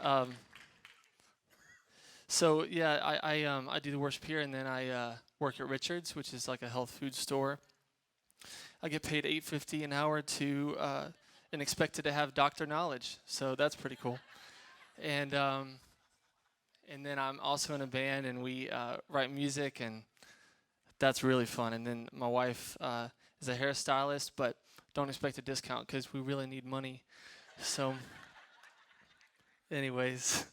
um, so yeah, I do the worship here, and then I work at Richards, which is like a health food store. I get paid $8.50 an hour to and expected to have doctor knowledge, so that's pretty cool. And and then I'm also in a band, and we write music, and that's really fun. And then my wife is a hairstylist, but don't expect a discount because we really need money. So, anyways,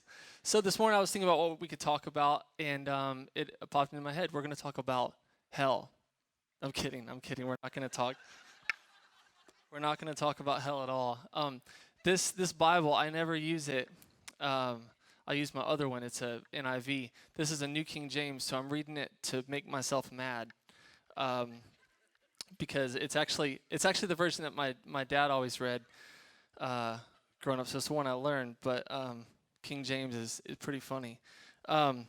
so this morning I was thinking about what we could talk about, and it popped into my head. We're going to talk about hell. I'm kidding. I'm kidding. We're not going to talk. We're not going to talk about hell at all. This Bible, I never use it. Um, I use my other one. It's a NIV. This is a New King James, so I'm reading it to make myself mad. Um, because it's actually the version that my dad always read growing up. So it's the one I learned. But King James is pretty funny.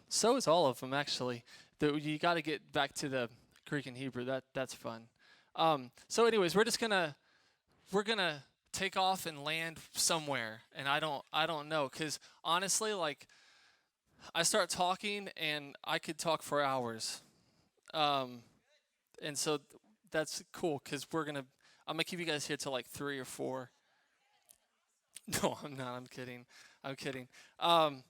So is all of them actually. You got to get back to the Greek and Hebrew. That's fun. So anyways, we're gonna take off and land somewhere, and I don't know, cause honestly, like I start talking and I could talk for hours. Um, and so that's cool, cause I'm gonna keep you guys here till like 3 or 4. No, I'm not. I'm kidding. I'm kidding. Um,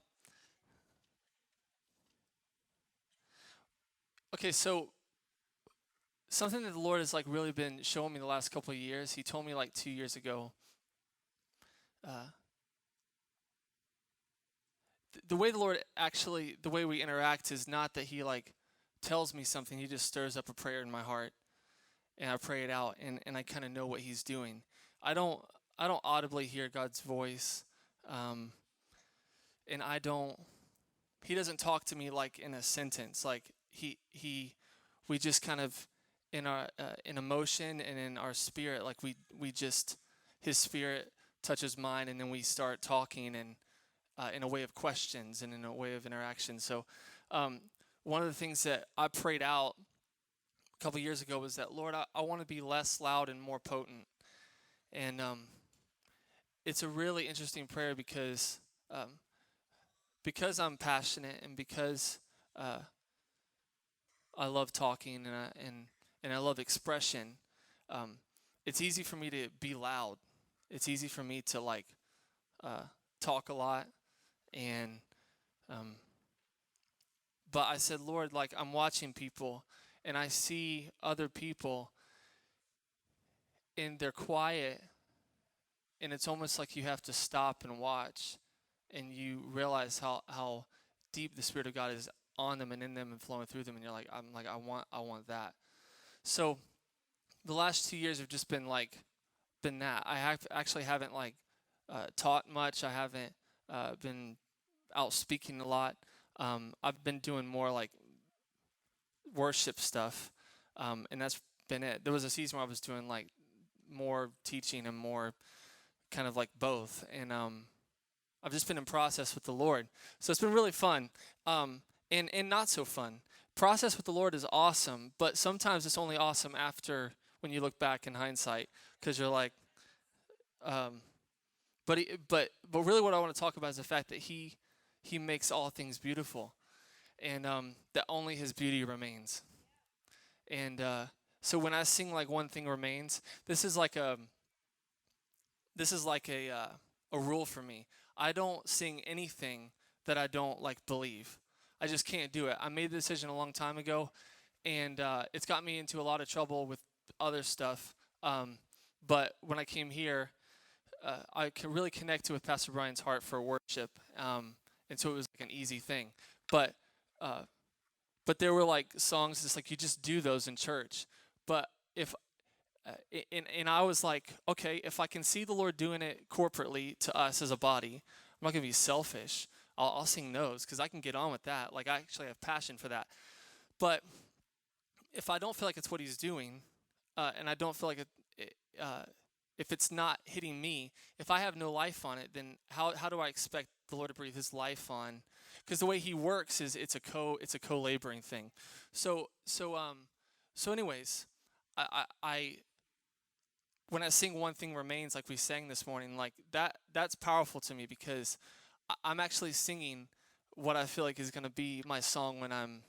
okay, so something that the Lord has like really been showing me the last couple of years. He told me like 2 years ago. Uh, the way the Lord actually, the way we interact is not that He like tells me something. He just stirs up a prayer in my heart, and I pray it out, and I kind of know what He's doing. I don't I don't audibly hear God's voice, um, and I don't. He doesn't talk to me like in a sentence. Like we just kind of in our in emotion and in our spirit, like we just His spirit touches mine, and then we start talking and in a way of questions and in a way of interaction. So, um, one of the things that I prayed out a couple years ago was that, Lord, I want to be less loud and more potent. And it's a really interesting prayer because I'm passionate and because uh, I love talking and I love expression. Um, it's easy for me to be loud. It's easy for me to like uh, talk a lot and um, but I said, Lord, like I'm watching people and I see other people and they're quiet, and it's almost like you have to stop and watch, and you realize how deep the Spirit of God is on them and in them and flowing through them, and you're like, I want that. So the last 2 years have just been that. Actually haven't like taught much. I haven't been out speaking a lot. I've been doing more like worship stuff, and that's been it. There was a season where I was doing like more teaching and more kind of like both, and I've just been in process with the Lord. So it's been really fun, and not so fun. Process with the Lord is awesome, but sometimes it's only awesome after when you look back in hindsight, because you're like, um, but really, what I want to talk about is the fact that He makes all things beautiful, and that only His beauty remains. And so when I sing like one thing remains, this is like a rule for me. I don't sing anything that I don't like believe. I just can't do it. I made the decision a long time ago, and it's got me into a lot of trouble with other stuff. Um, but when I came here, I can really connect with Pastor Brian's heart for worship, and so it was like an easy thing. But uh, but there were like songs just like you just do those in church. But if and I was like, okay, if I can see the Lord doing it corporately to us as a body, I'm not gonna be selfish. I'll sing those because I can get on with that. Like I actually have passion for that. But if I don't feel like it's what He's doing, and I don't feel like if it's not hitting me, if I have no life on it, then how do I expect the Lord to breathe His life on? Because the way He works is it's a co laboring thing. So so anyways, I when I sing One Thing Remains, like we sang this morning, like that's powerful to me because I'm actually singing what I feel like is going to be my song when I'm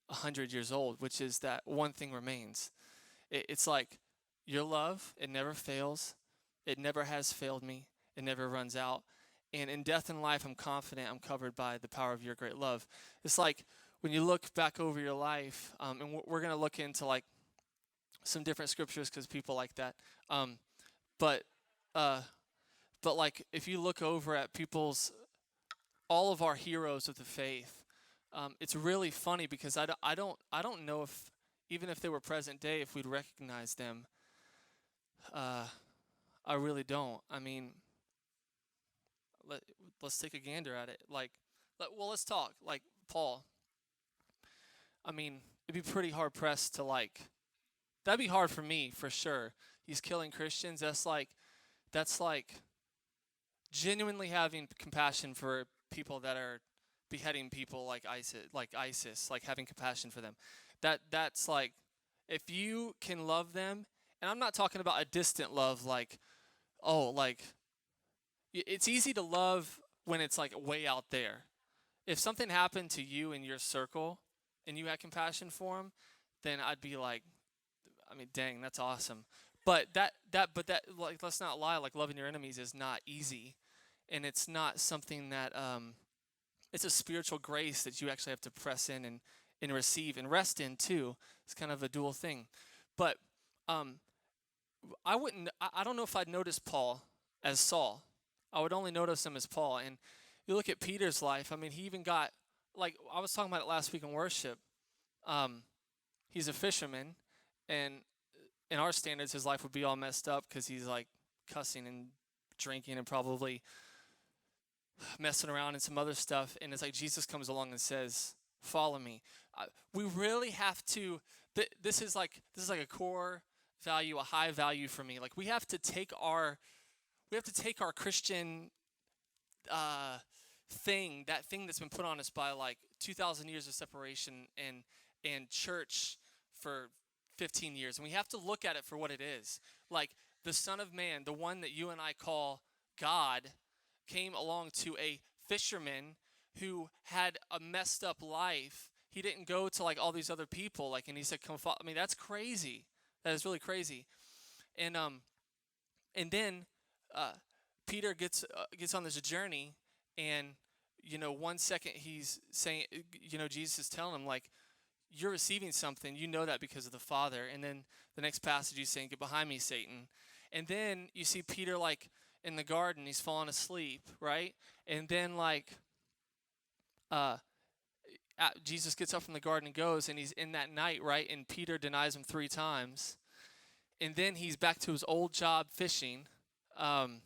100 years old, which is that one thing remains. It's like your love, it never fails. It never has failed me. It never runs out. And in death and life, I'm confident I'm covered by the power of your great love. It's like when you look back over your life, and we're going to look into like some different scriptures because people like that. Um, but uh, but like if you look over at all of our heroes of the faith, it's really funny because I don't know if even if they were present day if we'd recognize them. Uh, I really don't. I mean, let, let's take a gander at it. Let's talk. Like Paul. I mean, it'd be pretty hard pressed to like. That'd be hard for me for sure. He's killing Christians. That's like genuinely having compassion for people that are beheading people like ISIS, like having compassion for them. That's like if you can love them, and I'm not talking about a distant love like oh like it's easy to love when it's like way out there. If something happened to you in your circle and you had compassion for them, then I'd be like, I mean, dang, that's awesome. But that like let's not lie, like loving your enemies is not easy, and it's not something that it's a spiritual grace that you actually have to press in and receive and rest in too. It's kind of a dual thing, but um, I don't know if I'd notice Paul as Saul. I would only notice him as Paul. And you look at Peter's life. I mean, he even got like I was talking about it last week in worship. Um, he's a fisherman, and in our standards, his life would be all messed up because he's like cussing and drinking and probably messing around and some other stuff. And it's like Jesus comes along and says, "Follow me." We really have to. This is like a core value, a high value for me. Like we have to take our Christian uh, that thing that's been put on us by like 2,000 years of separation and church for 15 years, and we have to look at it for what it is. Like the Son of Man, the one that you and I call God, came along to a fisherman who had a messed up life. He didn't go to like all these other people, like, and he said, "Come follow." I mean, that's crazy. That is really crazy. And then uh, Peter gets on this journey, and 1 second he's saying, Jesus is telling him like, "You're receiving something. You know that because of the Father." And then the next passage he's saying, "Get behind me, Satan." And then you see Peter like in the garden, he's falling asleep, right? And then like uh, Jesus gets up from the garden and goes, and he's in that night, right? And Peter denies him 3 times. And then he's back to his old job fishing um,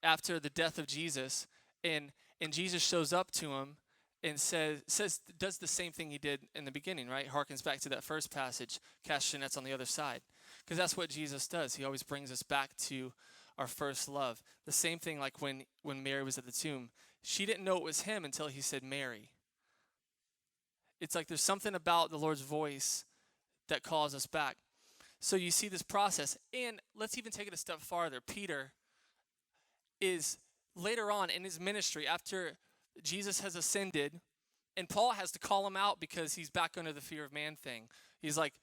after the death of Jesus, and Jesus shows up to him and says does the same thing he did in the beginning, right? Harkens back to that first passage, cast your nets on the other side, because that's what Jesus does. He always brings us back to our first love. The same thing like when Mary was at the tomb. She didn't know it was him until he said Mary. It's like there's something about the Lord's voice that calls us back. So you see this process. And let's even take it a step farther. Peter is later on in his ministry, after Jesus has ascended, and Paul has to call him out because he's back under the fear of man thing. He's like,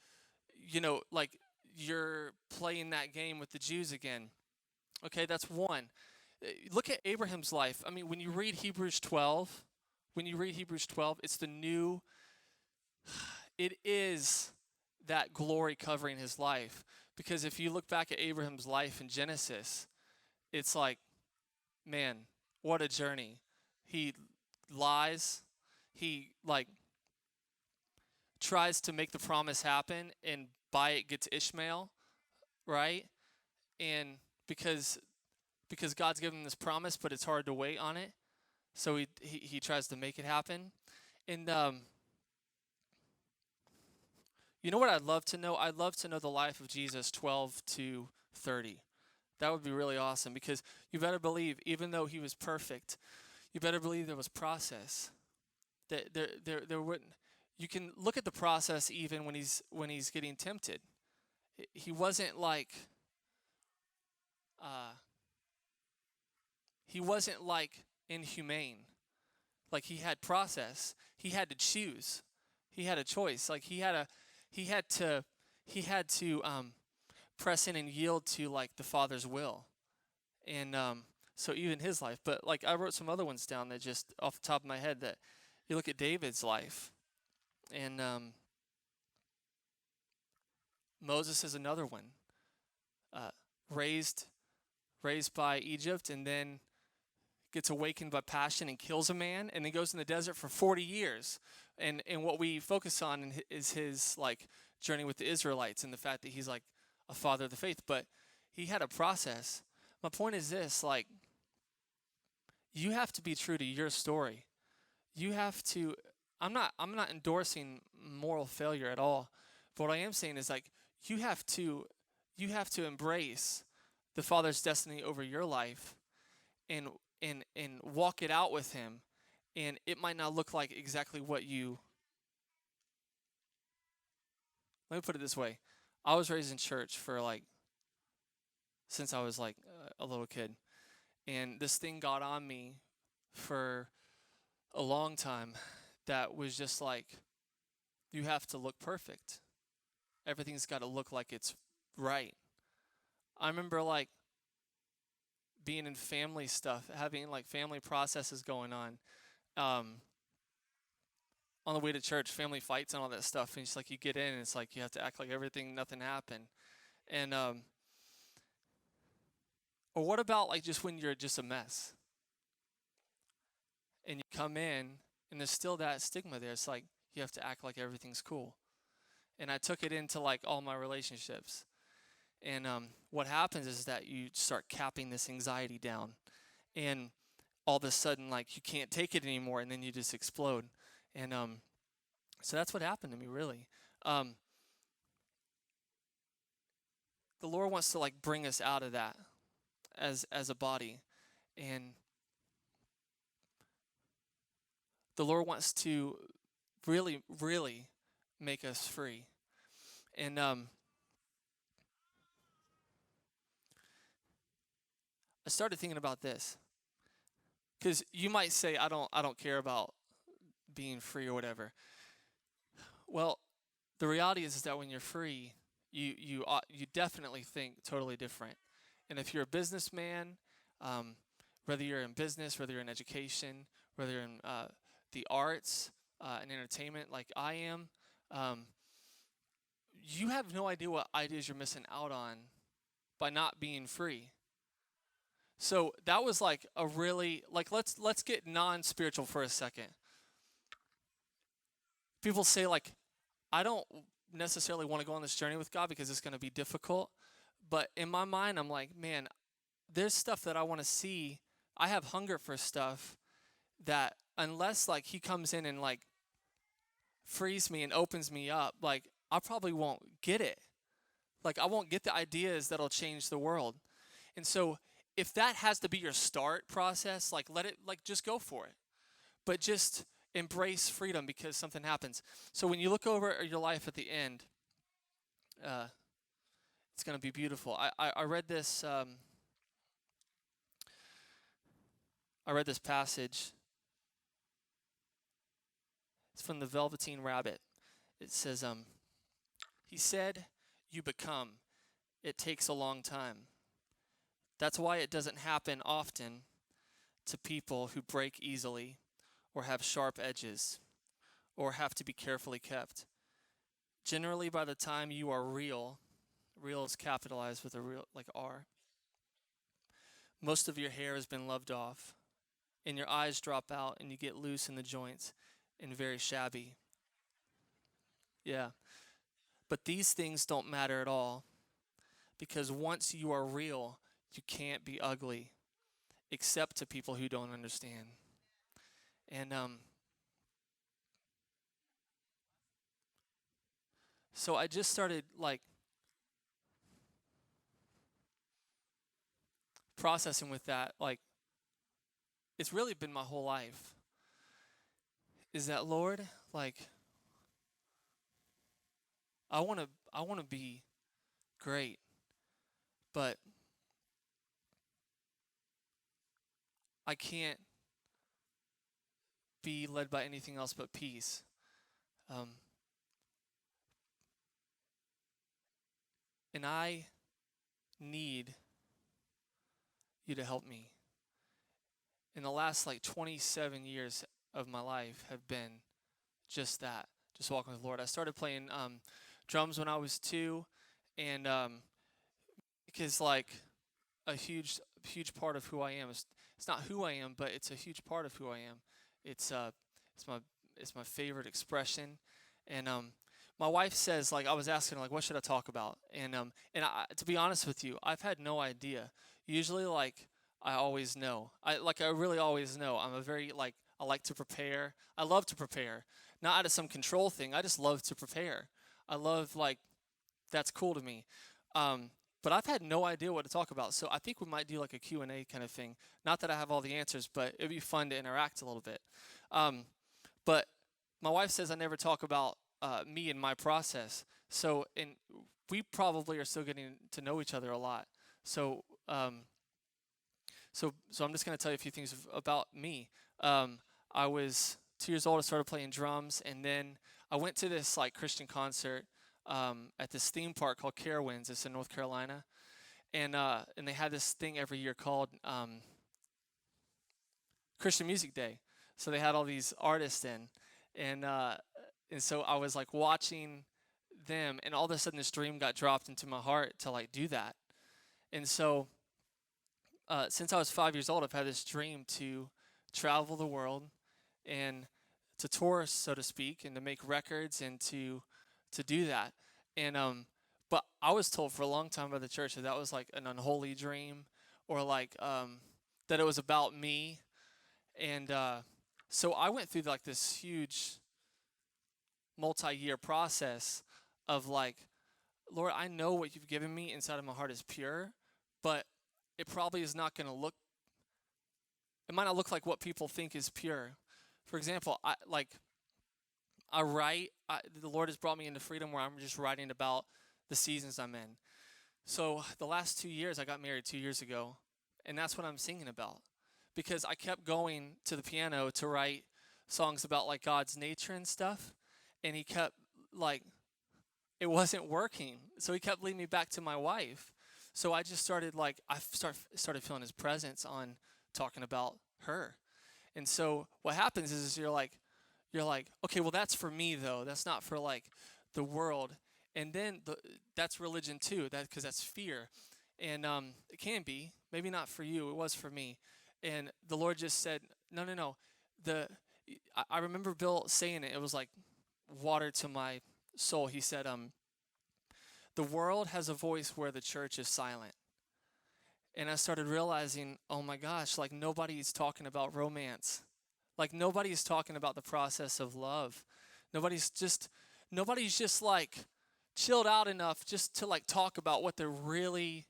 like you're playing that game with the Jews again. Okay, that's one. Look at Abraham's life. I mean, when you read Hebrews 12, it's it is that glory covering his life. Because if you look back at Abraham's life in Genesis, it's like, man, what a journey. He lies. He like tries to make the promise happen, and by it gets Ishmael, right? And because God's given him this promise, but it's hard to wait on it. So he tries to make it happen. And you know what I'd love to know? I'd love to know the life of Jesus 12 to 30. That would be really awesome, because you better believe, even though he was perfect, you better believe there was process. That there wouldn't. You can look at the process even when he's getting tempted. He wasn't like uh, he wasn't like inhumane. Like he had process. He had to choose. He had a choice. Like he had to press in and yield to like the Father's will. And so even his life. But like I wrote some other ones down that just off the top of my head that you look at David's life, and Moses is another one. Uh, raised raised by Egypt, and then gets awakened by passion and kills a man, and then goes in the desert for 40 years. And what we focus on is his like journey with the Israelites and the fact that he's like a father of the faith, but he had a process. My point is this, like you have to be true to your story. You have to I'm not endorsing moral failure at all. But what I am saying is like you have to embrace the Father's destiny over your life and and walk it out with him. And it might not look like exactly what you let me put it this way. I was raised in church for like since I was like a little kid. And this thing got on me for a long time that was just like you have to look perfect. Everything's got to look like it's right. I remember like being in family stuff, having like family processes going um, on the way to church, family fights and all that stuff. And it's like you get in and it's like you have to act like nothing happened. And or what about like just when you're just a mess and you come in and there's still that stigma there. It's like you have to act like everything's cool. And I took it into like all my relationships. And what happens is that you start capping this anxiety down, and all of a sudden, like you can't take it anymore, and then you just explode. And so that's what happened to me, really. Um, the Lord wants to like bring us out of that as a body, and the Lord wants to really, really make us free. And I started thinking about this because you might say I don't care about being free or whatever. Well, the reality is that when you're free, you definitely think totally different. And if you're a businessman, um, whether you're in business, whether you're in education, whether you're in the arts and entertainment, like I am, um, you have no idea what ideas you're missing out on by not being free. So that was like a really like let's get non-spiritual for a second. People say like I don't necessarily want to go on this journey with God because it's going to be difficult. But in my mind, I'm like, man, there's stuff that I want to see. I have hunger for stuff that unless like he comes in and like frees me and opens me up, like I probably won't get it. Like I won't get the ideas that'll change the world. And so if that has to be your start process, like let it like just go for it. But just embrace freedom because something happens. So when you look over at your life at the end, uh, it's going to be beautiful. I read this. I read this passage. It's from the Velveteen Rabbit. It says, he said, "You become. It takes a long time. That's why it doesn't happen often to people who break easily, or have sharp edges, or have to be carefully kept. Generally, by the time you are real, real is capitalized with a real like R. Most of your hair has been loved off, and your eyes drop out, and you get loose in the joints, and very shabby. Yeah, but these things don't matter at all, because once you are real, you can't be ugly, except to people who don't understand." And so I just started like processing with that. Like it's really been my whole life. Is that Lord? Like I want to be great. But I can't be led by anything else but peace. Um, and I need you to help me. In the last like 27 years of my life have been just that, just walking with the Lord. I started playing drums when I was 2, and because like a huge part of who I am is, it's not who I am, but it's a huge part of who I am. It's it's my it's my favorite expression, and my wife says, like, I was asking her, like, what should I talk about, and to be honest with you, I've had no idea. Usually, like, I always know. I really always know. I'm a very like I like to prepare. I love to prepare, not out of some control thing. I just love to prepare. I love like that's cool to me. Um, but I've had no idea what to talk about. So I think we might do like a Q&A kind of thing. Not that I have all the answers, but it'd be fun to interact a little bit. Um, but my wife says I never talk about me and my process. And we probably are still getting to know each other a lot. So, so I'm just going to tell you a few things about me. I was 2 years old. I started playing drums, and then I went to this like Christian concert at this theme park called Carowinds. It's in North Carolina, and they had this thing every year called Christian Music Day. So they had all these artists in, and uh, and so I was like watching them, and all of a sudden this dream got dropped into my heart to like do that. And so since I was 5 years old, I've had this dream to travel the world and to tour, so to speak, and to make records and to do that. And but I was told for a long time by the church that that was like an unholy dream, or like that it was about me. And so I went through like this huge multi-year process of like, Lord, I know what you've given me inside of my heart is pure, but it probably is not going to look, it might not look like what people think is pure. For example, the Lord has brought me into freedom where I'm just writing about the seasons I'm in. So the last 2 years, I got married 2 years ago, and that's what I'm singing about. Because I kept going to the piano to write songs about like God's nature and stuff, and he kept like, it wasn't working. So he kept leading me back to my wife. So I just started like, started feeling his presence on talking about her. And so what happens is you're like, okay, well that's for me though. That's not for like the world. And then that's religion too. Because that's fear, and it can be. Maybe not for you. It was for me. And the Lord just said, no, no, no. I remember Bill saying it. It was like water to my soul. He said, the world has a voice where the church is silent. And I started realizing, oh my gosh, like nobody's talking about romance. Like nobody's talking about the process of love. Nobody's just nobody's just like chilled out enough just to like talk about what's really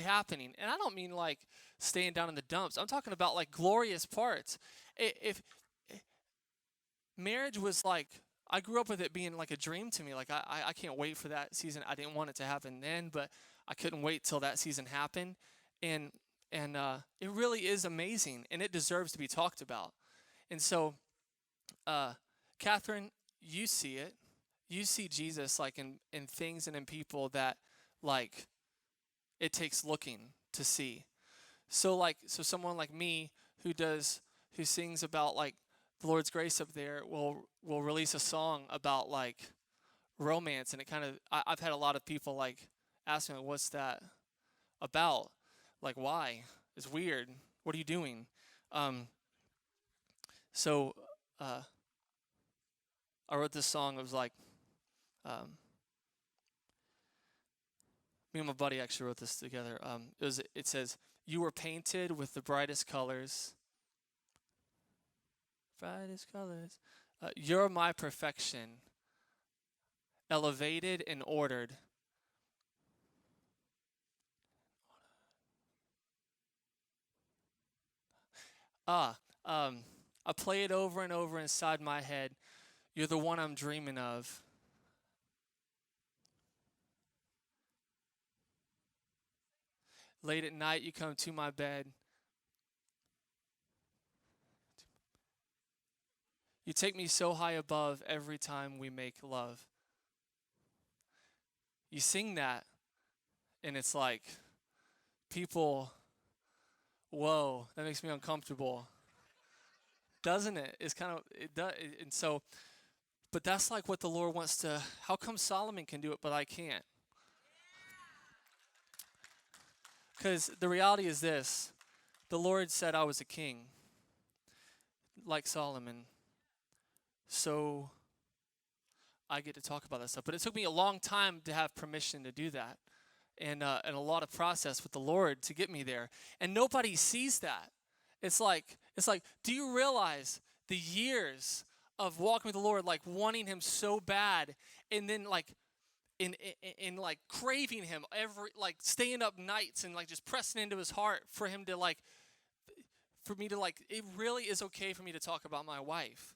happening. And I don't mean like staying down in the dumps. I'm talking about like glorious parts. If marriage was like, I grew up with it being like a dream to me. Like I can't wait for that season. I didn't want it to happen then, but I couldn't wait till that season happened. And it really is amazing, and it deserves to be talked about. And so, Catherine, you see it. You see Jesus like in things and in people that like it takes looking to see. So someone like me who sings about like the Lord's grace up there will release a song about like romance, and it kind of I've had a lot of people like ask me, like, what's that about? Like, why? It's weird. What are you doing? Um, so uh, I wrote this song. It was like um, me and my buddy actually wrote this together. It says, "You were painted with the brightest colors, brightest colors. You're my perfection, elevated and ordered. Ah, I play it over and over inside my head. You're the one I'm dreaming of. Late at night, you come to my bed. You take me so high above every time we make love. You sing that, and it's like, people, whoa, that makes me uncomfortable. Doesn't it? It's kind of, it does. And so, but that's like what the Lord wants to, how come Solomon can do it, but I can't? Because the reality is this, the Lord said I was a king, like Solomon. So I get to talk about that stuff. But it took me a long time to have permission to do that. And a lot of process with the Lord to get me there. And nobody sees that. It's like, do you realize the years of walking with the Lord, like wanting him so bad, and then like in like craving him every, like staying up nights and like just pressing into his heart for him to like, for me to like, it really is okay for me to talk about my wife.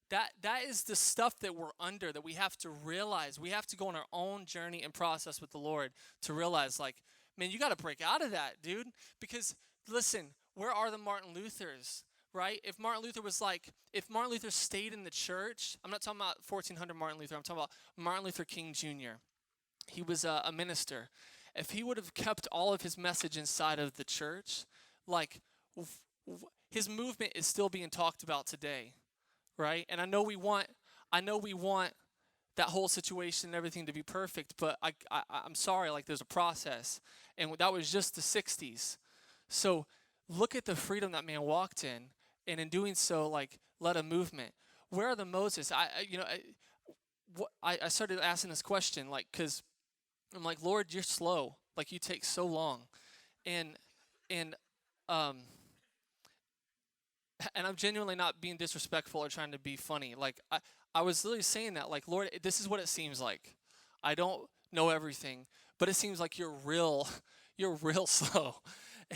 That is the stuff that we're under, that we have to realize. We have to go on our own journey and process with the Lord to realize, like, man, you got to break out of that, dude. Because listen, where are the Martin Luthers, right? If Martin Luther stayed in the church, I'm not talking about 1400 Martin Luther, I'm talking about Martin Luther King Jr. He was a minister. If he would have kept all of his message inside of the church, like, his movement is still being talked about today, right? And I know we want that whole situation and everything to be perfect, but I'm sorry, like there's a process, and that was just the 60s. So look at the freedom that man walked in, and in doing so, like, led a movement. Where are the Moses? I started asking this question, like, because I'm like, Lord, you're slow, like you take so long, and and um and I'm genuinely not being disrespectful or trying to be funny. Like, I was literally saying that, like, Lord, this is what it seems like. I don't know everything, but it seems like you're real slow.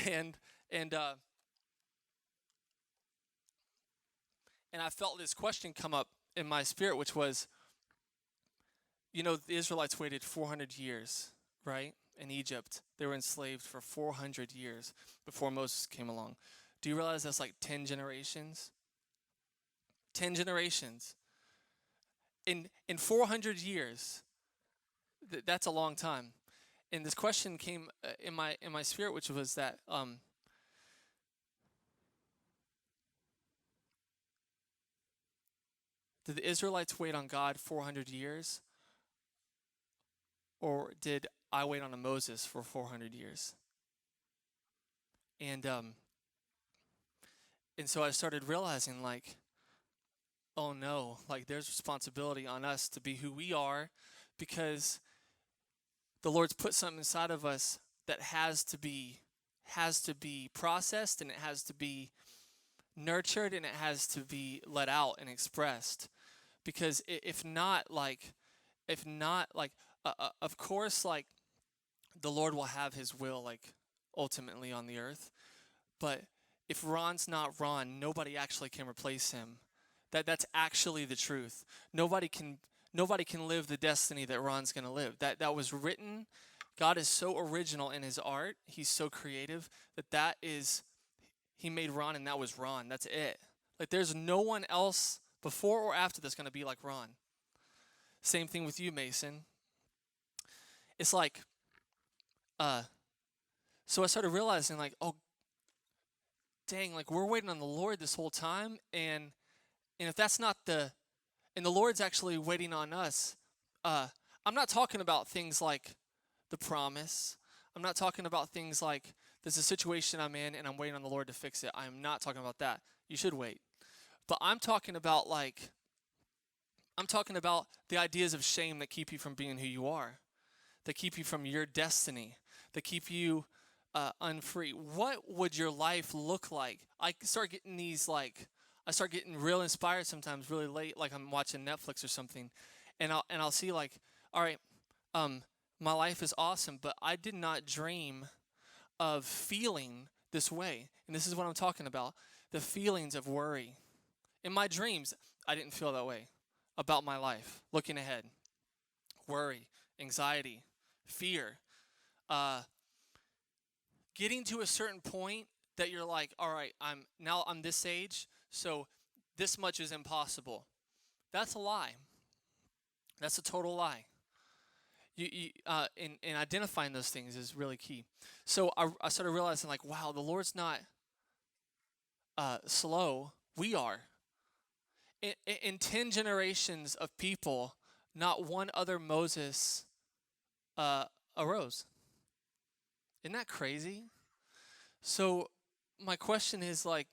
And and uh and I felt this question come up in my spirit, which was, the Israelites waited 400 years, right? In Egypt. They were enslaved for 400 years before Moses came along. Do you realize that's like 10 generations? 10 generations. In 400 years, that's a long time. And this question came in my spirit, which was that did the Israelites wait on God 400 years, or did I wait on a Moses for 400 years? And so I started realizing, like, oh no, like there's responsibility on us to be who we are, because the Lord's put something inside of us that has to be processed, and it has to be nurtured, and it has to be let out and expressed. Because if not, of course, like, the Lord will have his will, like, ultimately on the earth. But if Ron's not Ron, nobody actually can replace him. That's actually the truth. Nobody can live the destiny that Ron's going to live. That was written. God is so original in his art. He's so creative he made Ron, and that was Ron. That's it. Like, there's no one else before or after that's going to be like Ron. Same thing with you, Mason. It's like, so I started realizing, like, oh, dang, like, we're waiting on the Lord this whole time, and if that's not and the Lord's actually waiting on us. I'm not talking about things like the promise. I'm not talking about things like there's a situation I'm in and I'm waiting on the Lord to fix it. I'm not talking about that. You should wait. But I'm talking about the ideas of shame that keep you from being who you are, that keep you from your destiny, that keep you unfree. What would your life look like? I start getting real inspired sometimes really late, like I'm watching Netflix or something, and I'll see, like, all right, my life is awesome, but I did not dream of feeling this way. And this is what I'm talking about, the feelings of worry. In my dreams, I didn't feel that way about my life, looking ahead. Worry, anxiety, fear, getting to a certain point that you're like, all right, I'm this age, so this much is impossible. That's a lie. That's a total lie. In identifying those things is really key. So I started realizing, like, wow, the Lord's not slow. We are. In 10 generations of people, not one other Moses uh, arose. Isn't that crazy? So my question is, like,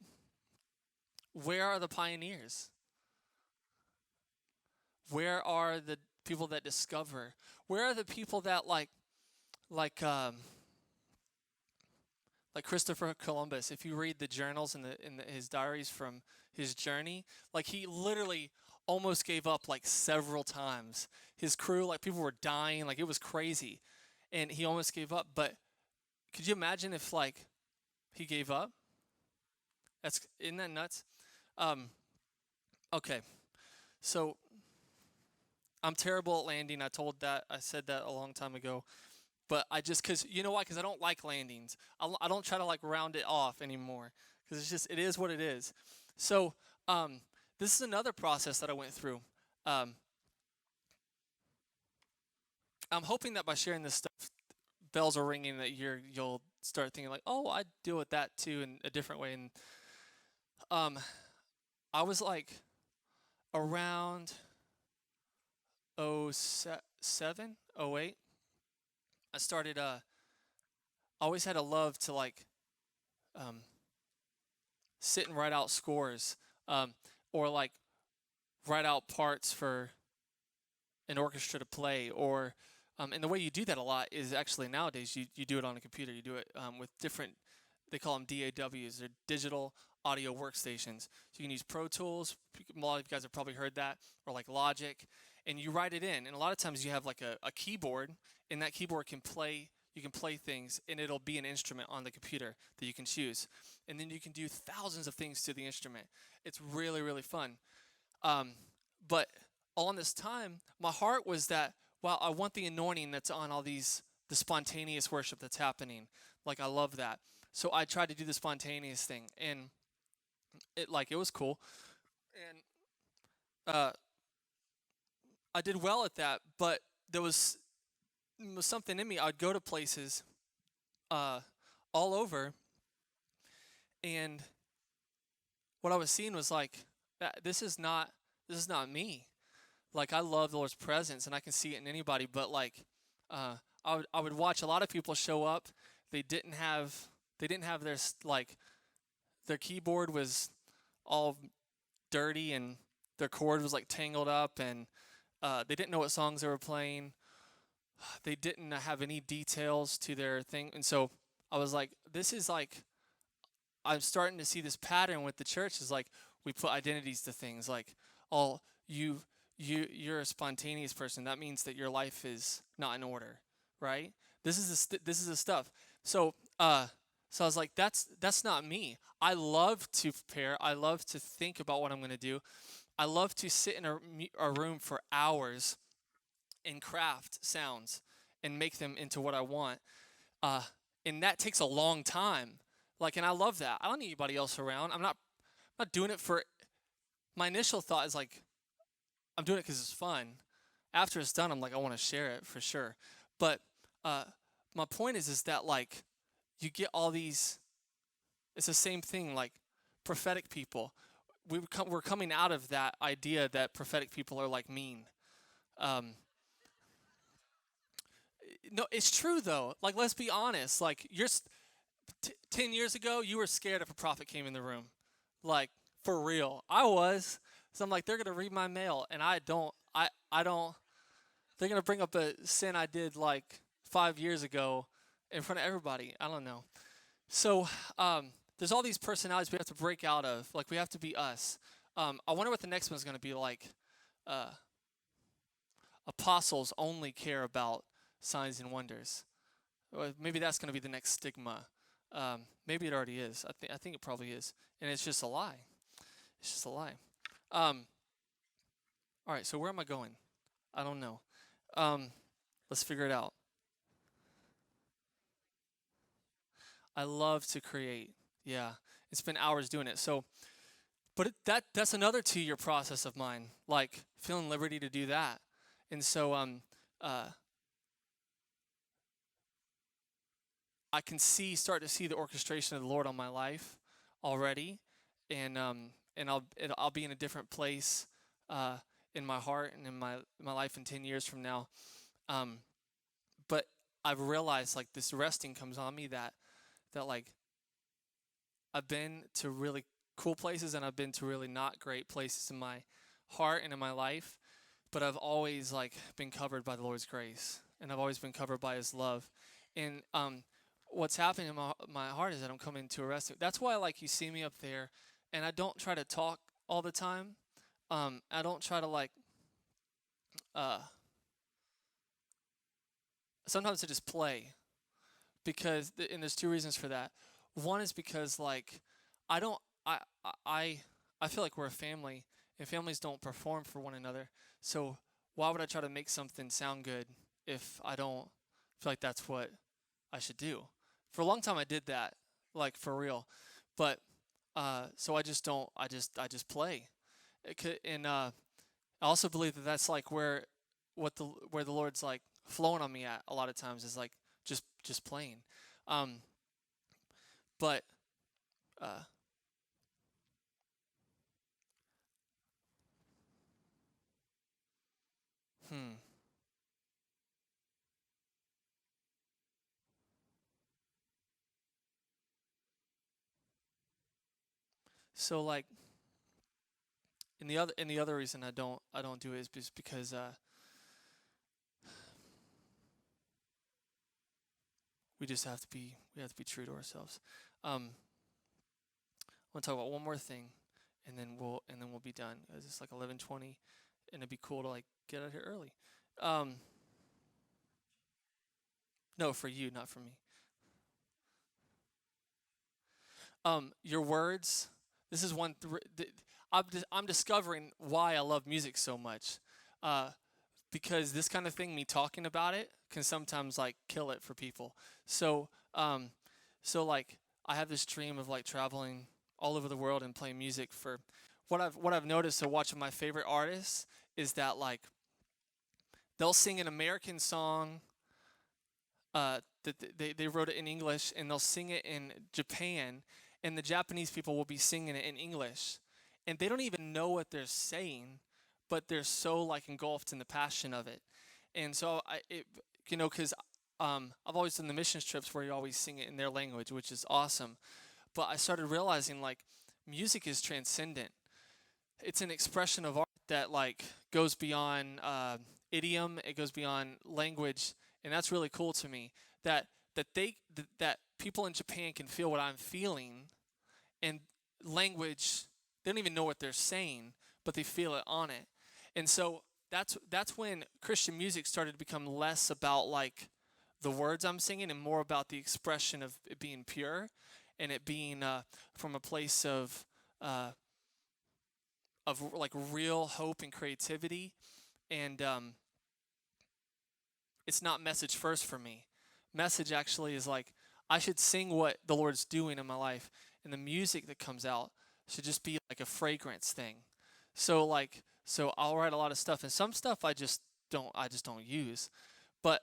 where are the pioneers? Where are the people that discover? Where are the people that like um, like Christopher Columbus? If you read the journals and his diaries from his journey, like he literally almost gave up like several times. His crew, like people were dying, like it was crazy, and he almost gave up. But could you imagine if like he gave up? Isn't that nuts? Um, okay, so I'm terrible at landing. I said that a long time ago. But I just, because, you know why? Because I don't like landings. I don't try to like round it off anymore. Because it is what it is. So this is another process that I went through. Um, I'm hoping that by sharing this stuff, bells are ringing that you'll start thinking like, oh, I deal with that too in a different way. And um, I was like around 07, 08. I started, always had a love to like um, sit and write out scores, or like write out parts for an orchestra to play, or and the way you do that a lot is actually nowadays you do it on a computer. You do it with different, they call them DAWs, they're digital audio workstations. So you can use Pro Tools, a lot of you guys have probably heard that, or like Logic, and you write it in. And a lot of times you have like a keyboard, and that keyboard can play, you can play things, and it'll be an instrument on the computer that you can choose. And then you can do thousands of things to the instrument. It's really, really fun. But all in this time, my heart was that, wow, I want the anointing that's on all these, the spontaneous worship that's happening. Like, I love that. So I tried to do the spontaneous thing, and it was cool. And uh, I did well at that, but there was something in me. I'd go to places uh, all over, and what I was seeing was like, this is not me. Like, I love the Lord's presence, and I can see it in anybody. But like, I would watch a lot of people show up. They didn't have their like their keyboard was all dirty, and their cord was like tangled up, and they didn't know what songs they were playing. They didn't have any details to their thing, and so I was like, this is like, I'm starting to see this pattern with the church. Is like we put identities to things. Like, oh, you're a spontaneous person. That means that your life is not in order, right? This is the stuff. So so I was like, that's not me. I love to prepare. I love to think about what I'm going to do. I love to sit in a room for hours and craft sounds and make them into what I want. Uh, and that takes a long time. Like, and I love that. I don't need anybody else around. I'm not doing it for. My initial thought is like, I'm doing it because it's fun. After it's done, I'm like, I want to share it for sure. But uh, my point is that like, you get all these. It's the same thing. Like, prophetic people. We're coming out of that idea that prophetic people are like mean. Um, no, it's true though. Like, let's be honest. Like, 10 years ago, you were scared if a prophet came in the room. Like, for real. I was. So I'm like, they're going to read my mail, and I don't. I don't. They're going to bring up a sin I did like 5 years ago in front of everybody. I don't know. So there's all these personalities we have to break out of. Like, we have to be us. I wonder what the next one's going to be like. Uh, Apostles only care about signs and wonders. Well, maybe that's going to be the next stigma. Maybe it already is. I think it probably is, and it's just a lie. It's just a lie. All right. So where am I going? I don't know. Let's figure it out. I love to create. Yeah, it's been hours doing it. So, but that's another 2 year process of mine, like feeling liberty to do that. And so uh, I can start to see the orchestration of the Lord on my life already, and I'll be in a different place uh, in my heart and in my life in 10 years from now. Um, but I've realized like this resting comes on me that like I've been to really cool places and I've been to really not great places in my heart and in my life, but I've always like been covered by the Lord's grace and I've always been covered by His love. And what's happening in my heart is that I'm coming to a resting. That's why like you see me up there, and I don't try to talk all the time. I don't try to like. Uh, Sometimes I just play because and there's two reasons for that. One is because like I don't I I feel like we're a family and families don't perform for one another. So why would I try to make something sound good if I don't feel like that's what I should do? For a long time I did that, like for real. But so I just don't I just play. And I also believe that that's like where the Lord's like flowing on me at a lot of times is like just playing. Um, but uh, hmm. So like, and the other reason I don't do it is just because we have to be true to ourselves. I want to talk about one more thing, and then we'll be done. It's like 11:20, and it'd be cool to like get out here early. Um, no, for you, not for me. Your words. This is one. I'm discovering why I love music so much. Uh, because this kind of thing, me talking about it, can sometimes like kill it for people. So, like I have this dream of like traveling all over the world and playing music for what I've noticed. So watching my favorite artists is that like they'll sing an American song that they wrote it in English and they'll sing it in Japan, and the Japanese people will be singing it in English, and they don't even know what they're saying, but they're so like engulfed in the passion of it. And so because I've always done the missions trips where you always sing it in their language, which is awesome. But I started realizing like music is transcendent. It's an expression of art that like goes beyond idiom. It goes beyond language, and that's really cool to me. That people in Japan can feel what I'm feeling, and language they don't even know what they're saying, but they feel it on it. And so that's when Christian music started to become less about like the words I'm singing and more about the expression of it being pure and it being from a place uh, of like real hope and creativity. And it's not message first for me. Message actually is like I should sing what the Lord's doing in my life, and the music that comes out should just be like a fragrance thing. So I'll write a lot of stuff, and some stuff I just don't use. But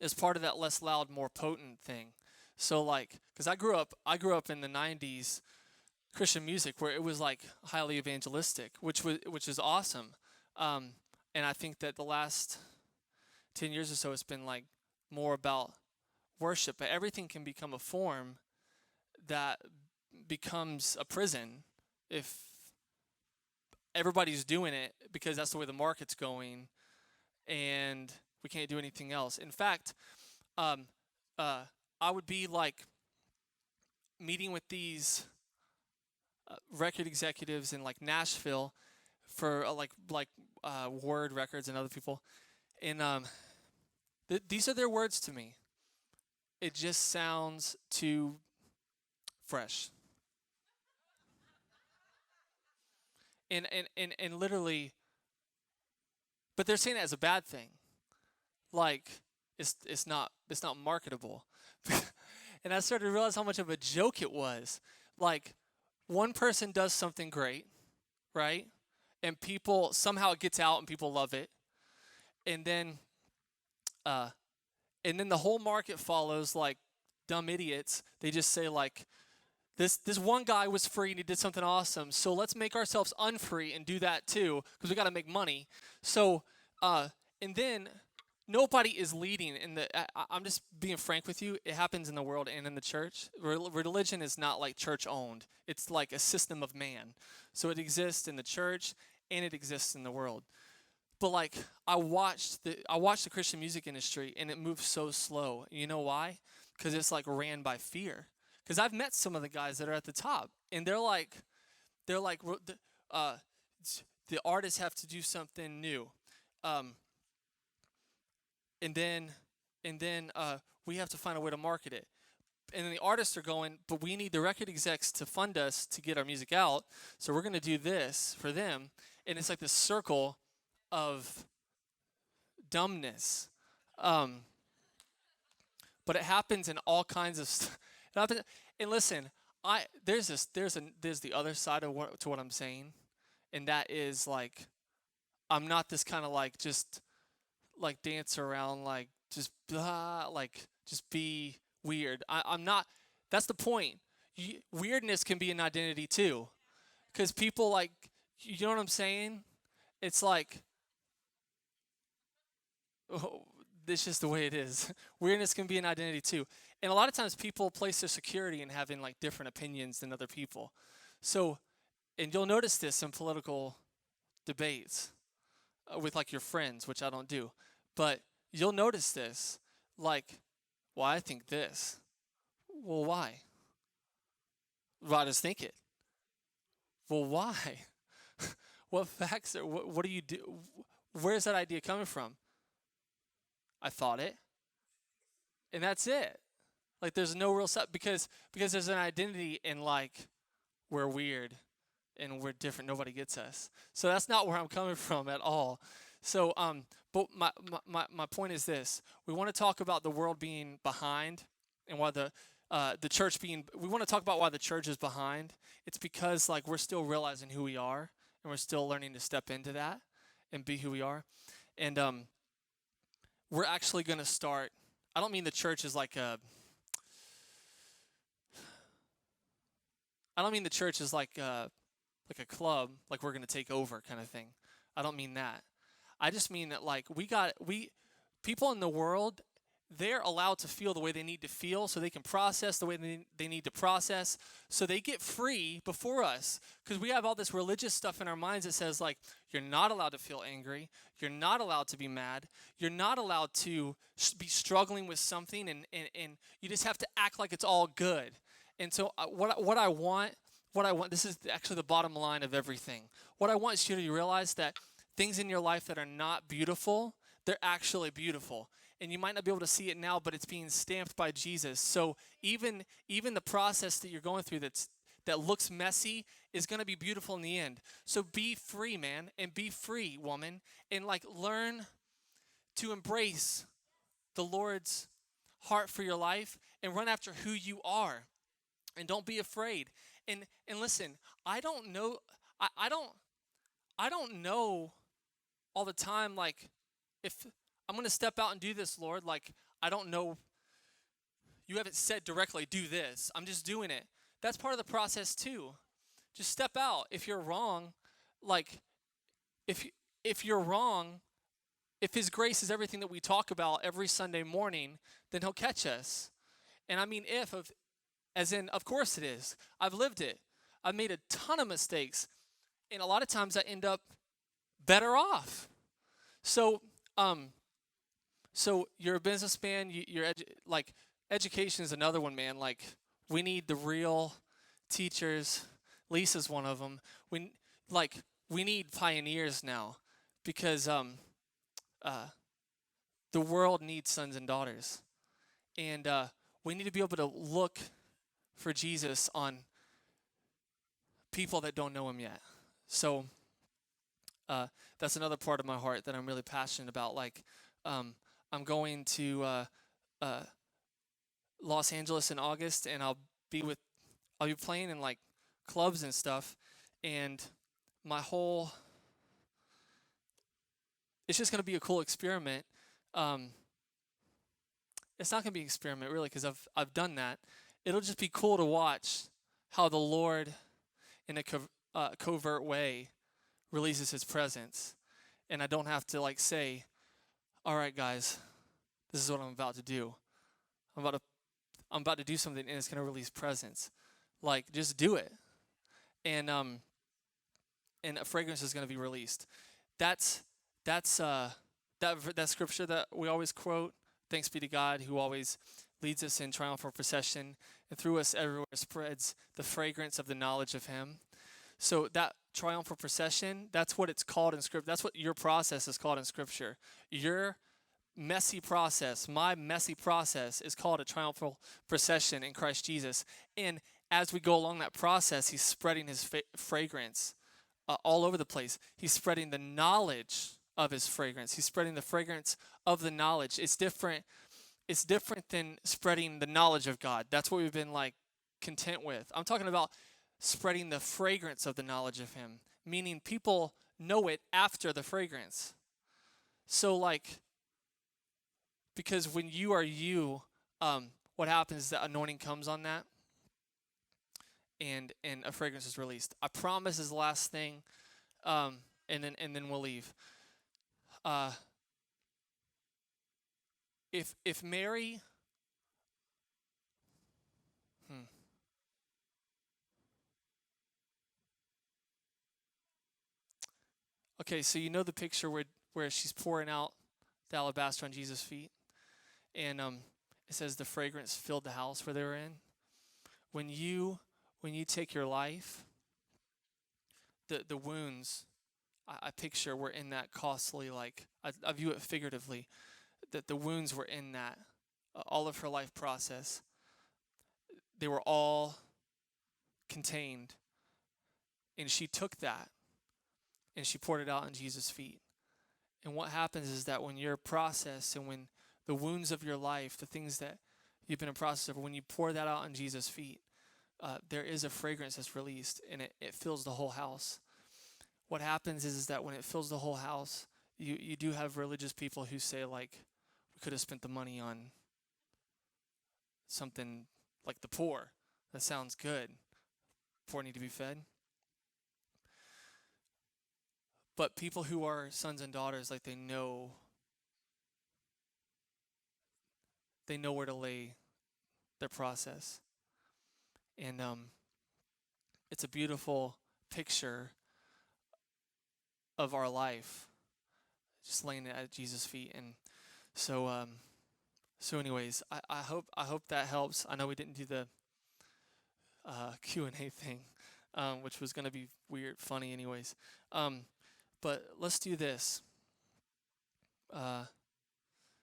as part of that less loud, more potent thing. So like, because I grew up in the '90s Christian music where it was like highly evangelistic, which is awesome. Um, and I think that the last 10 years or so, it's been like more about worship. But everything can become a form that becomes a prison if everybody's doing it because that's the way the market's going, and we can't do anything else. In fact, um, uh, I would be like meeting with these record executives in like Nashville for Word Records and other people, and these are their words to me. It just sounds too fresh, and literally, but they're saying it as a bad thing, like it's not marketable, And I started to realize how much of a joke it was. Like, one person does something great, right? And people, somehow it gets out and people love it. And then, uh, and then the whole market follows like dumb idiots. They just say like, this one guy was free and he did something awesome. So let's make ourselves unfree and do that too, because we got to make money. So, and then nobody is leading in the. I'm just being frank with you. It happens in the world and in the church. Religion is not like church owned. It's like a system of man. So it exists in the church and it exists in the world. But like I watched the Christian music industry and it moves so slow. You know why? Because it's like ran by fear. Because I've met some of the guys that are at the top, and they're like uh, the artists have to do something new, um, and then we have to find a way to market it. And then the artists are going, but we need the record execs to fund us to get our music out, so we're going to do this for them. And it's like this circle of dumbness. Um, but it happens in all kinds of stuff. And listen, there's the other side of what I'm saying, and that is like I'm not this kind of like just like dance around like just blah, like just be weird. I'm not. That's the point. Weirdness can be an identity too, because people like you know what I'm saying. It's like oh, this is just the way it is. Weirdness can be an identity too. And a lot of times people place their security in having like different opinions than other people. So, and you'll notice this in political debates with like your friends, which I don't do. But you'll notice this like, well, I think this. Well, why? Well, I just think it. Well, why? What facts are, what do you do? Where's that idea coming from? I thought it. And that's it. Like there's no real stuff because there's an identity in like we're weird and we're different. Nobody gets us. So that's not where I'm coming from at all. So but my point is this: we want to talk about the world being behind and why the church being. We want to talk about why the church is behind. It's because like we're still realizing who we are and we're still learning to step into that and be who we are. And we're actually going to start. I don't mean the church is like a. I don't mean the church is like a club, like we're gonna take over kind of thing. I don't mean that. I just mean that like we people in the world, they're allowed to feel the way they need to feel, so they can process the way they need to process, so they get free before us. Because we have all this religious stuff in our minds that says like you're not allowed to feel angry, you're not allowed to be mad, you're not allowed to be struggling with something, and you just have to act like it's all good. And so what I want, this is actually the bottom line of everything. What I want is you to realize that things in your life that are not beautiful, they're actually beautiful. And you might not be able to see it now, but it's being stamped by Jesus. So even the process that you're going through that looks messy is going to be beautiful in the end. So be free, man, and be free, woman, and like learn to embrace the Lord's heart for your life and run after who you are. And don't be afraid. And listen, I don't know I don't know all the time like if I'm going to step out and do this, Lord, like I don't know you haven't said directly do this. I'm just doing it. That's part of the process too. Just step out. If you're wrong, like if if you're wrong, if his grace is everything that we talk about every Sunday morning, then he'll catch us. And I mean as in, of course it is. I've lived it. I've made a ton of mistakes. And a lot of times I end up better off. So, so you're a businessman, like education is another one, man. Like we need the real teachers. Lisa's one of them. We need pioneers now because the world needs sons and daughters. And we need to be able to look for Jesus on people that don't know him yet. So that's another part of my heart that I'm really passionate about. Like I'm going to Los Angeles in August, and I'll be playing in like clubs and stuff, and my whole it's just gonna be a cool experiment. Um, it's not gonna be an experiment really because I've done that. It'll just be cool to watch how the Lord, in a covert way, releases His presence, and I don't have to like say, "All right, guys, this is what I'm about to do. I'm about to I'm about to do something, and it's gonna release presence. Like, just do it." And and a fragrance is going to be released. That's that's that scripture that we always quote. Thanks be to God who always leads us in triumphal procession and through us everywhere spreads the fragrance of the knowledge of Him. So that triumphal procession, that's what it's called in Scripture. That's what your process is called in Scripture. Your messy process, my messy process, is called a triumphal procession in Christ Jesus. And as we go along that process, He's spreading His fragrance all over the place. He's spreading the knowledge of His fragrance. He's spreading the fragrance of the knowledge. It's different. It's different than spreading the knowledge of God. That's what we've been like content with. I'm talking about spreading the fragrance of the knowledge of Him, meaning people know it after the fragrance. So like, because when you are you, what happens is that anointing comes on that, and a fragrance is released. I promise is the last thing, and then we'll leave. Uh, if Mary, hmm, okay, so you know the picture where she's pouring out the alabaster on Jesus' feet, and it says the fragrance filled the house where they were in. When you when you take your life, the wounds I picture were in that costly, like I view it figuratively, that the wounds were in that all of her life process. They were all contained, and she took that and she poured it out on Jesus' feet. And what happens is that when you're processed and when the wounds of your life, the things that you've been in process of, when you pour that out on Jesus' feet, there is a fragrance that's released, and it fills the whole house. What happens is that when it fills the whole house, you do have religious people who say, like, we could have spent the money on something like the poor. That sounds good. Poor need to be fed. But people who are sons and daughters, like they know where to lay their process. And it's a beautiful picture of our life, just laying it at Jesus' feet. And so anyways, I hope that helps. I know we didn't do the Q&A thing, which was going to be weird, funny anyways. But let's do this. Uh,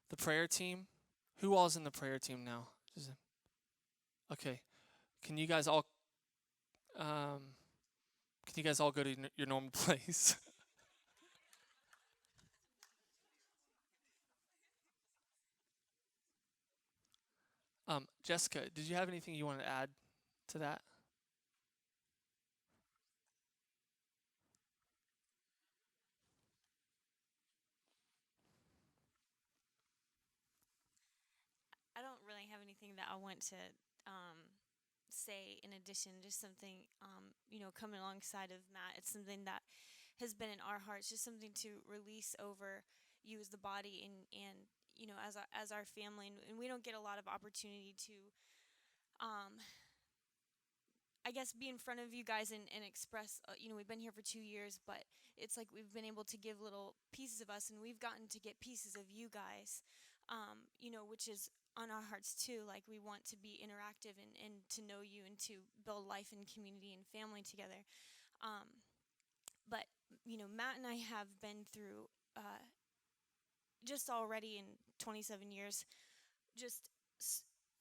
the prayer team. Who all's in the prayer team now? Okay. Can you guys all um, can you guys all go to your normal place? Jessica, did you have anything you want to add to that? I don't really have anything that I want to say in addition. Just something, coming alongside of Matt. It's something that has been in our hearts. Just something to release over you as the body and as our family. And we don't get a lot of opportunity to um, I guess be in front of you guys and express, we've been here for 2 years, but it's like we've been able to give little pieces of us and we've gotten to get pieces of you guys, which is on our hearts too. Like we want to be interactive and to know you and to build life and community and family together. Um, but, Matt and I have been through just already in 27 years, just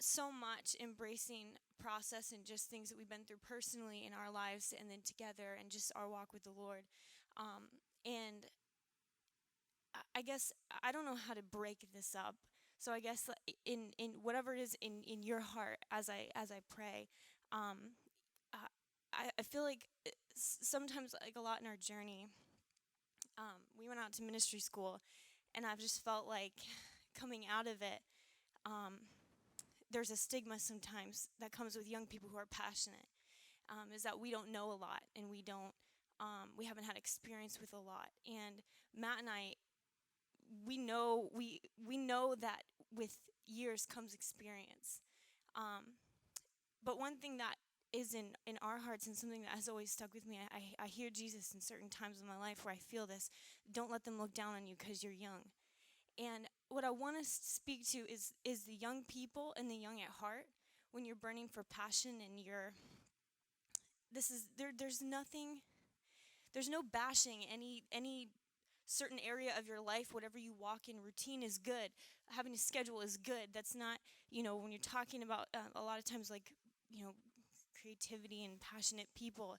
so much embracing process and just things that we've been through personally in our lives and then together and just our walk with the Lord. And I guess I don't know how to break this up. So I guess in whatever it is in your heart as I pray, um, I feel like sometimes, like a lot in our journey, we went out to ministry school, and I've just felt like coming out of it, um, there's a stigma sometimes that comes with young people who are passionate, is that we don't know a lot, and we haven't had experience with a lot. And Matt and I, we know that with years comes experience. But one thing that is in our hearts, and something that has always stuck with me, I hear Jesus in certain times of my life where I feel this: don't let them look down on you because you're young. And what I want to speak to is the young people and the young at heart. When you're burning for passion and there's no bashing any certain area of your life. Whatever you walk in, routine is good. Having a schedule is good. That's not, when you're talking about a lot of times, like, creativity and passionate people,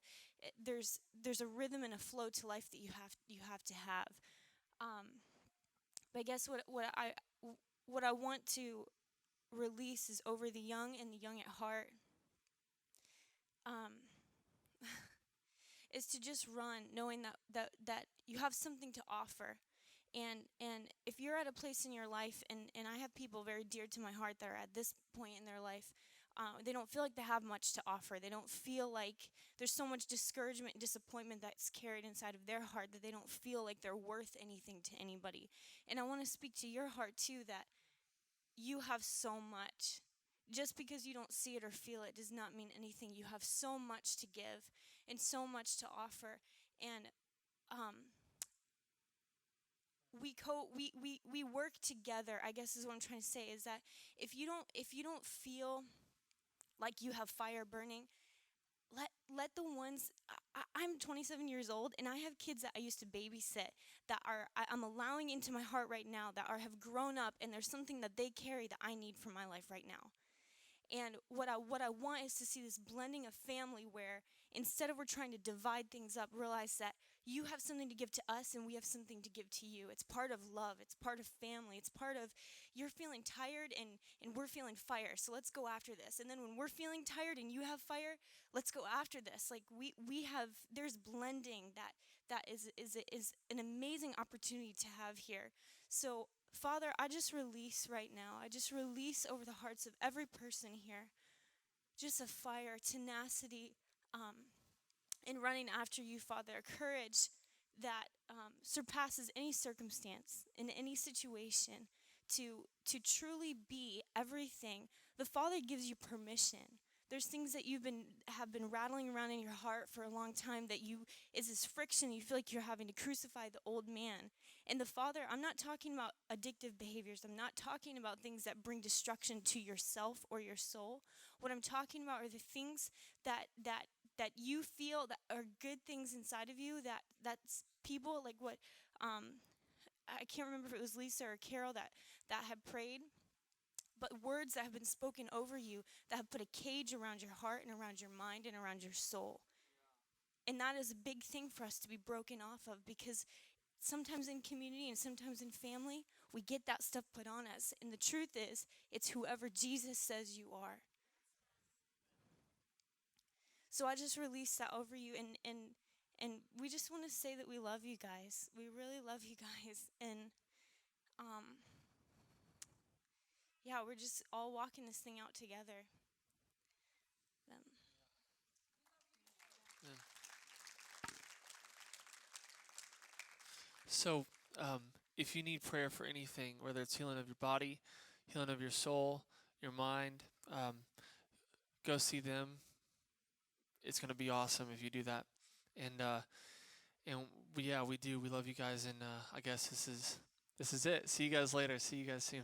there's a rhythm and a flow to life that you have to have. But I guess what I want to release is over the young and the young at heart, um, is to just run, knowing that you have something to offer. And if you're at a place in your life, and I have people very dear to my heart that are at this point in their life, they don't feel like they have much to offer. They don't feel like there's so much discouragement and disappointment that's carried inside of their heart that they don't feel like they're worth anything to anybody. And I want to speak to your heart too, that you have so much. Just because you don't see it or feel it does not mean anything. You have so much to give and so much to offer. And we work together, I guess is what I'm trying to say, is that if you don't feel like you have fire burning, let the ones. I'm 27 years old, and I have kids that I used to babysit that I'm allowing into my heart right now, that have grown up, and there's something that they carry that I need for my life right now. And what I want is to see this blending of family, where instead of we're trying to divide things up, realize that you have something to give to us and we have something to give to you. It's part of love. It's part of family. It's part of, you're feeling tired and we're feeling fire. So let's go after this. And then when we're feeling tired and you have fire, let's go after this. Like there's blending that is an amazing opportunity to have here. So Father, I just release right now. I just release over the hearts of every person here just a fire, tenacity, in running after you, Father, a courage that surpasses any circumstance in any situation, to truly be everything. The Father gives you permission. There's things that have been rattling around in your heart for a long time that is this friction. You feel like you're having to crucify the old man. And the Father, I'm not talking about addictive behaviors. I'm not talking about things that bring destruction to yourself or your soul. What I'm talking about are the things that you feel that are good things inside of you, that's people like what I can't remember if it was Lisa or Carol that had prayed, but words that have been spoken over you that have put a cage around your heart and around your mind and around your soul. And that is a big thing for us to be broken off of, because sometimes in community and sometimes in family, we get that stuff put on us. And the truth is, it's whoever Jesus says you are. So I just release that over you, and we just want to say that we love you guys. We really love you guys. And yeah, we're just all walking this thing out together. Yeah. So, if you need prayer for anything, whether it's healing of your body, healing of your soul, your mind, go see them. It's gonna be awesome if you do that. And we do. We love you guys, and I guess this is it. See you guys later. See you guys soon.